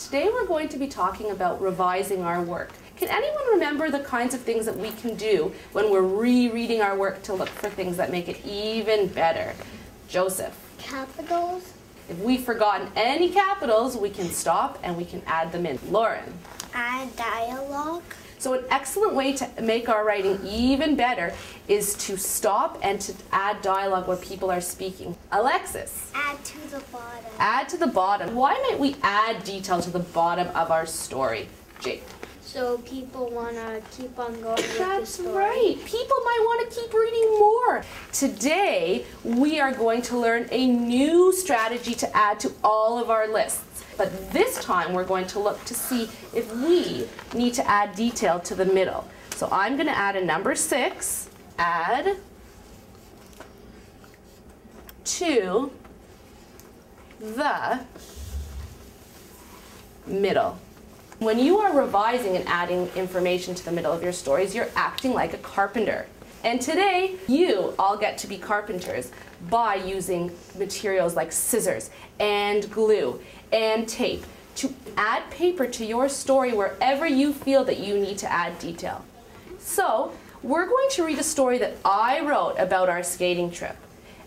Today we're going to be talking about revising our work. Can anyone remember the kinds of things that we can do when we're rereading our work to look for things that make it even better? Joseph. Capitals. If we've forgotten any capitals, we can stop and we can add them in. Lauren. Add dialogue. So an excellent way to make our writing even better is to stop and to add dialogue where people are speaking. Alexis. Add to the bottom. Add to the bottom. Why might we add detail to the bottom of our story? Jake. So people want to keep on going with the That's story. right. People might want to keep reading more. Today, we are going to learn a new strategy to add to all of our lists. But this time, we're going to look to see if we need to add detail to the middle. So I'm going to add a number 6, add to the middle. When you are revising and adding information to the middle of your stories, you're acting like a carpenter. And today, you all get to be carpenters by using materials like scissors and glue and tape to add paper to your story wherever you feel that you need to add detail. So, we're going to read a story that I wrote about our skating trip.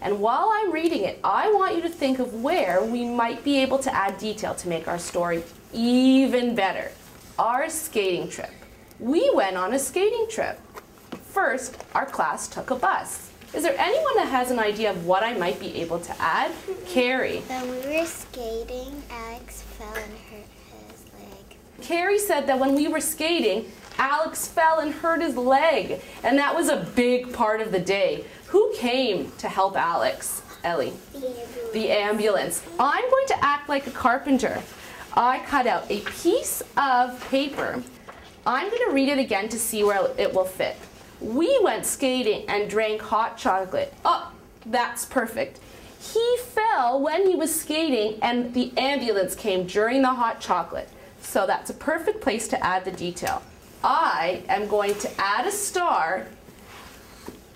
And while I'm reading it, I want you to think of where we might be able to add detail to make our story even better. Our skating trip. We went on a skating trip. First, our class took a bus. Is there anyone that has an idea of what I might be able to add? Carrie. When we were skating, Alex fell and hurt his leg. Carrie said that when we were skating, Alex fell and hurt his leg. And that was a big part of the day. Who came to help Alex? Ellie. The ambulance. I'm going to act like a carpenter. I cut out a piece of paper. I'm going to read it again to see where it will fit. We went skating and drank hot chocolate. Oh, that's perfect. He fell when he was skating and the ambulance came during the hot chocolate. So that's a perfect place to add the detail. I am going to add a star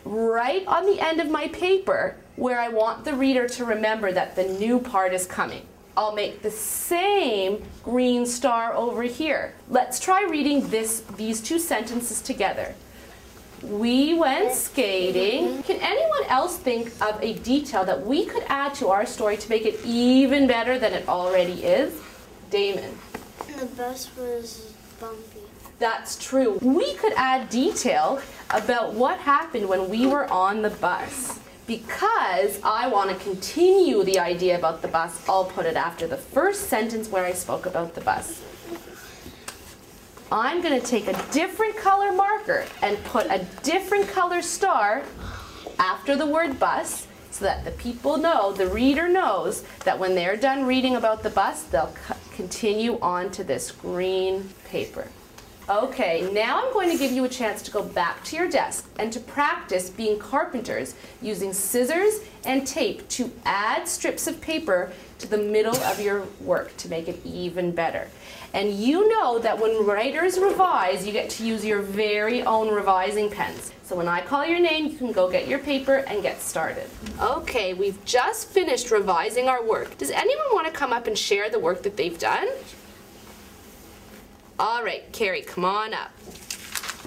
right on the end of my paper where I want the reader to remember that the new part is coming. I'll make the same green star over here. Let's try reading these two sentences together. We went skating. Can anyone else think of a detail that we could add to our story to make it even better than it already is? Damon. The bus was bumpy. That's true. We could add detail about what happened when we were on the bus. Because I want to continue the idea about the bus, I'll put it after the first sentence where I spoke about the bus. I'm going to take a different color marker and put a different color star after the word bus so that the people know, the reader knows, that when they're done reading about the bus, they'll continue on to this green paper. Okay, now I'm going to give you a chance to go back to your desk and to practice being carpenters using scissors and tape to add strips of paper to the middle of your work to make it even better. And you know that when writers revise, you get to use your very own revising pens. So when I call your name, you can go get your paper and get started. Okay, we've just finished revising our work. Does anyone want to come up and share the work that they've done? All right, Carrie, come on up.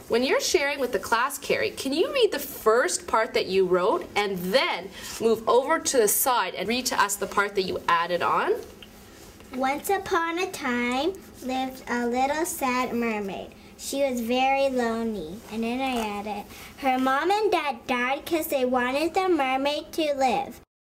When you're sharing with the class, Carrie, can you read the first part that you wrote and then move over to the side and read to us the part that you added on? Once upon a time lived a little sad mermaid. She was very lonely. And then I added, her mom and dad died because they wanted the mermaid to live.